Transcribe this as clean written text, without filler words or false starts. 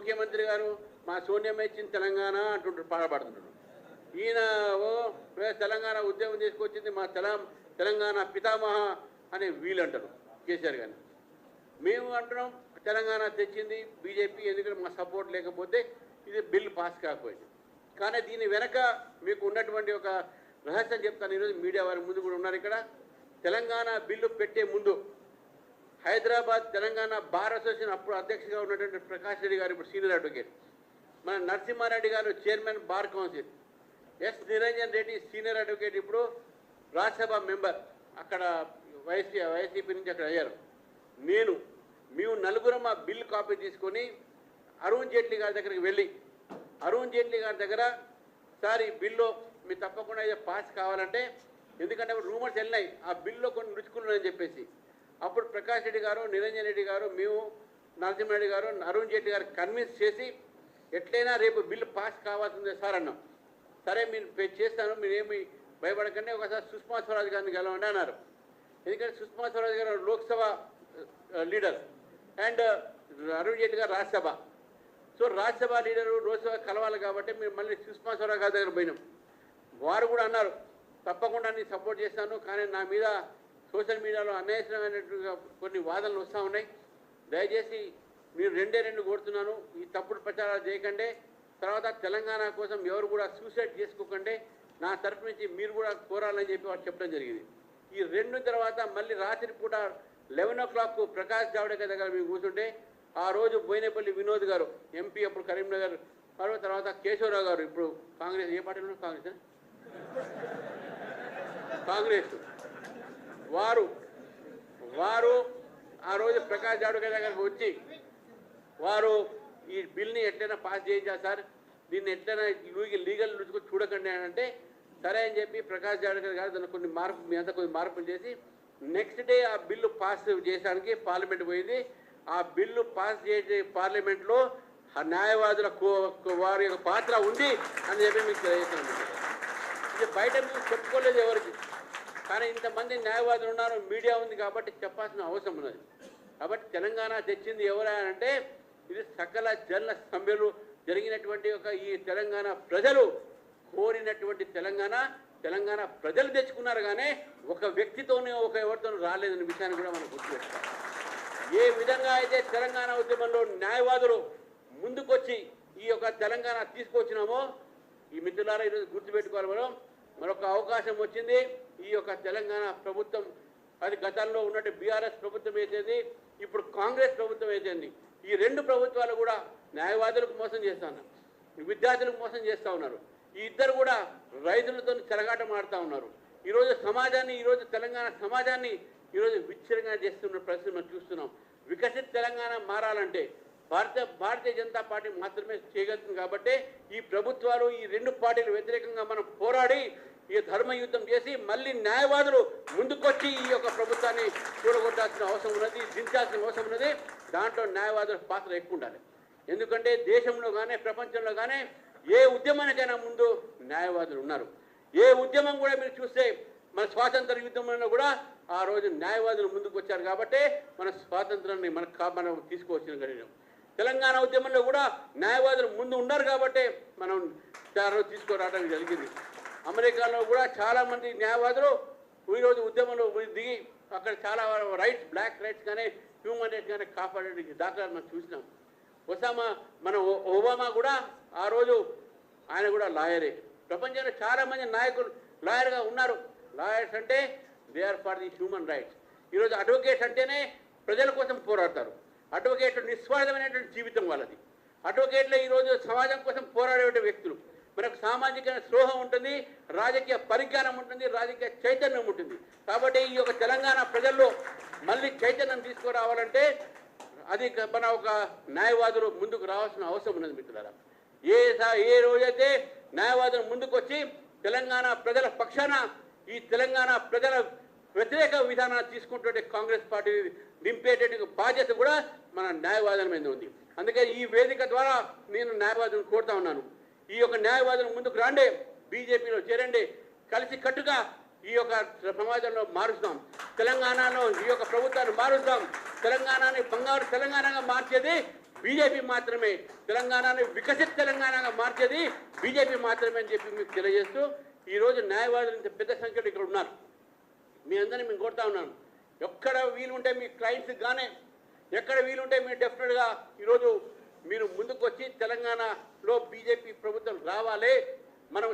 ముఖ్యమంత్రి గారు మా సోనియమ్మ ఇచ్చిన తెలంగాణ అంటుంటారు, పాడబడుతుంటారు. ఈయన తెలంగాణ ఉద్యమం తీసుకొచ్చింది మా తెలంగాణ పితామహ అని వీళ్ళు అంటారు కేసీఆర్ గారిని. మేము అంటున్నాం తెలంగాణ తెచ్చింది బీజేపీ, ఎందుకంటే మా సపోర్ట్ లేకపోతే ఇది బిల్ పాస్ కాకపోయింది. కానీ దీని వెనక మీకు ఉన్నటువంటి ఒక రహస్యం చెప్తాను. ఈరోజు మీడియా వారి ముందు కూడా ఉన్నారు ఇక్కడ. తెలంగాణ బిల్లు పెట్టే ముందు హైదరాబాద్ తెలంగాణ బార్ అసోసియేషన్ అప్పుడు అధ్యక్షుడిగా ఉన్నటువంటి ప్రకాష్ రెడ్డి గారు, ఇప్పుడు సీనియర్ అడ్వకేట్, మన నరసింహారెడ్డి గారు chairman bar council, S Niranjan Reddy senior advocate, ఇప్పుడు రాజ్యసభ మెంబర్ అక్కడ వైసీపీ నుంచి అక్కడ అయ్యారు. మేము నలుగురం ఆ బిల్ కాపీ తీసుకొని అరుణ్ జైట్లీ గారి దగ్గరికి వెళ్ళి, అరుణ్ జైట్లీ గారి దగ్గర సార్ ఈ బిల్లు మీరు తప్పకుండా పాస్ కావాలంటే, ఎందుకంటే రూమర్స్ వెళ్ళినాయి ఆ బిల్లులో కొన్ని రుచుకులు ఉన్నాయని చెప్పేసి, అప్పుడు ప్రకాష్ రెడ్డి గారు, నిరంజన్ రెడ్డి గారు, మేము నరసింహారెడ్డి గారు, అరుణ్ జైట్లీ గారు కన్విన్స్ చేసి ఎట్లయినా రేపు బిల్లు పాస్ కావాల్సిందే సార్ అన్నాం. సరే మీరు చేస్తాను, మీరేమి భయపడకండి, ఒకసారి సుష్మా స్వరాజ్ గారిని గెలవండి అన్నారు. ఎందుకంటే సుష్మా స్వరాజ్ గారు లోక్సభ లీడర్ అండ్ అరుణ్ జైట్లీ గారు రాజ్యసభ. సో రాజ్యసభ లీడరు లోక్సభ కలవాలి కాబట్టి మేము మళ్ళీ సుష్మా స్వరాజ్ గారి దగ్గర పోయినాం. వారు కూడా అన్నారు తప్పకుండా నేను సపోర్ట్ చేస్తాను, కానీ నా మీద సోషల్ మీడియాలో అన్యాయమైనట్టుగా కొన్ని వాదనలు వస్తూ ఉన్నాయి, దయచేసి మీరు రెండు కోరుతున్నాను, ఈ తప్పుడు ప్రచారాలు చేయకండి, తర్వాత తెలంగాణ కోసం ఎవరు కూడా సూసైడ్ చేసుకోకండి, నా తరఫు నుంచి మీరు కూడా కోరాలని చెప్పి వారు చెప్పడం జరిగింది. ఈ రెండు తర్వాత మళ్ళీ రాత్రి పూట 11 o'clock ప్రకాష్ జావడేకర్ దగ్గర మేము కూర్చుంటే, ఆ రోజు బోయినపల్లి వినోద్ గారు ఎంపీ అప్పుడు కరీంనగర్, తర్వాత కేశవరావు గారు ఇప్పుడు కాంగ్రెస్, ఏ పార్టీలో కాంగ్రెస్ వారు ఆ రోజు ప్రకాష్ జావడేకర్ దగ్గరకు వచ్చి వారు ఈ బిల్ని ఎట్లయినా పాస్ చేయించాలి సార్, దీన్ని ఎట్లయినా లీగల్ రుజుకు చూడకండి అని అంటే, సరే అని చెప్పి ప్రకాష్ జావడేకర్ గారు దాన్ని కొన్ని మార్పులు చేసి నెక్స్ట్ డే ఆ బిల్లు పాస్ చేయడానికి పార్లమెంట్ పోయింది. ఆ బిల్లు పాస్ చేసే పార్లమెంట్లో న్యాయవాదుల వారి యొక్క పాత్ర ఉంది అని చెప్పి మీకు తెలియజేస్తున్నాను. ఇది బయట మీకు చెప్పుకోలేదు ఎవరికి, కానీ ఇంతమంది న్యాయవాదులు ఉన్నారు, మీడియా ఉంది కాబట్టి చెప్పాల్సిన అవసరం ఉన్నది. కాబట్టి తెలంగాణ తెచ్చింది ఎవరా అంటే ఇది సకల జన సమ్మెలు జరిగినటువంటి ఒక ఈ తెలంగాణ ప్రజలు కోరినటువంటి తెలంగాణ ప్రజలు తెచ్చుకున్నారు, కానీ ఒక వ్యక్తితోనే ఎవరితోనూ రాలేదనే విషయాన్ని కూడా మనం గుర్తుపెట్టుకోవాలి. ఏ విధంగా అయితే తెలంగాణ ఉద్యమంలో న్యాయవాదులు ముందుకొచ్చి ఈ యొక్క తెలంగాణ తీసుకొచ్చినామో, ఈ మిత్రులారా ఈరోజు గుర్తుపెట్టుకోవాలి. మరొక అవకాశం వచ్చింది. ఈ యొక్క తెలంగాణ ప్రభుత్వం, అది గతంలో ఉన్నట్టు బీఆర్ఎస్ ప్రభుత్వం అయితేంది, ఇప్పుడు కాంగ్రెస్ ప్రభుత్వం అయితేంది, ఈ రెండు ప్రభుత్వాలు కూడా న్యాయవాదులకు మోసం చేస్తూ ఉన్నారు, విద్యార్థులకు మోసం చేస్తూ ఉన్నారు. ఈ ఇద్దరు కూడా రైతులతో చెలగాటం ఆడుతూ ఉన్నారు. ఈరోజు తెలంగాణ సమాజాన్ని ఈరోజు విచ్ఛిన్నంగా చేస్తున్న పరిస్థితి మనం చూస్తున్నాం. వికసిత తెలంగాణ మారాలంటే భారతీయ జనతా పార్టీ మాత్రమే చేయగలుగుతుంది. కాబట్టి ఈ ప్రభుత్వాలు, ఈ రెండు పార్టీలు వ్యతిరేకంగా మనం పోరాడి ఈ ధర్మయుద్ధం చేసి మళ్ళీ న్యాయవాదులు ముందుకొచ్చి ఈ యొక్క ప్రభుత్వాన్ని కూడగొట్టాల్సిన అవసరం ఉన్నది, దించాల్సిన అవసరం ఉన్నది. దాంట్లో న్యాయవాదుల పాత్ర ఎక్కువ ఉండాలి. ఎందుకంటే దేశంలో కానీ ప్రపంచంలో కానీ ఏ ఉద్యమానికైనా ముందు న్యాయవాదులు ఉన్నారు. ఏ ఉద్యమం కూడా మీరు చూస్తే మన స్వాతంత్ర యుద్ధంలో కూడా ఆ రోజు న్యాయవాదులు ముందుకు వచ్చారు కాబట్టి మన స్వాతంత్రాన్ని మనం తీసుకువచ్చిన గడియం. తెలంగాణ ఉద్యమంలో కూడా న్యాయవాదులు ముందు ఉన్నారు కాబట్టి మనం తీసుకురావడం జరిగింది. అమెరికాలో కూడా చాలామంది న్యాయవాదులు ఈరోజు ఉద్యమంలో దిగి అక్కడ చాలా రైట్స్, బ్లాక్ రైట్స్ కానీ హ్యూమన్ రైట్స్ కానీ కాపాడే దాఖలాలు మనం చూసినాం. ఒబామా కూడా ఆ రోజు ఆయన కూడా లాయరే. ప్రపంచంలో చాలామంది నాయకులు లాయర్గా ఉన్నారు. లాయర్స్ అంటే they are for the human rights. ఈరోజు అడ్వకేట్స్ అంటేనే ప్రజల కోసం పోరాడతారు. అడ్వకేట్లు నిస్వార్థమైనటువంటి జీవితం వాళ్ళది. అడ్వకేట్లే ఈరోజు సమాజం కోసం పోరాడే వ్యక్తులు. మనకు సామాజిక స్పృహ ఉంటుంది, రాజకీయ పరిజ్ఞానం ఉంటుంది, రాజకీయ చైతన్యం ఉంటుంది. కాబట్టి ఈ యొక్క తెలంగాణ ప్రజల్లో మళ్ళీ చైతన్యం తీసుకురావాలంటే అది మన ఒక న్యాయవాదులు ముందుకు రావాల్సిన అవసరం ఉన్నది మిత్రులారా. ఏ రోజైతే న్యాయవాదులు ముందుకు వచ్చి తెలంగాణ ప్రజల పక్షాన ఈ తెలంగాణ ప్రజల వ్యతిరేక విధానాన్ని తీసుకుంటుంటే కాంగ్రెస్ పార్టీ నింపేటటువంటి బాధ్యత కూడా మన న్యాయవాదుల మీద ఉంది. అందుకే ఈ వేదిక ద్వారా నేను న్యాయవాదులను కోరుతా ఉన్నాను, ఈ యొక్క న్యాయవాదులు ముందుకు రాండి, బీజేపీలో చేరండి, కలిసి కట్టుగా ఈ యొక్క సమాజంలో మారుస్తాం, తెలంగాణలో ఈ యొక్క ప్రభుత్వాన్ని మారుస్తాం. తెలంగాణని బంగారు తెలంగాణగా మార్చేది బీజేపీ మాత్రమే, తెలంగాణను వికసిత తెలంగాణగా మార్చేది బీజేపీ మాత్రమే అని చెప్పి మీకు తెలియజేస్తూ ఈరోజు న్యాయవాదులు ఇంత పెద్ద సంఖ్యలో ఇక్కడ ఉన్నారు. మీ అందరినీ మేము కోరుతా ఉన్నాను, ఎక్కడ వీలుంటే మీ క్లయింట్స్కి కానీ ఎక్కడ వీలుంటే మీరు డెఫినెట్గా ఈరోజు మీరు ముందుకు వచ్చి తెలంగాణలో బీజేపీ ప్రభుత్వం రావాలి, మనం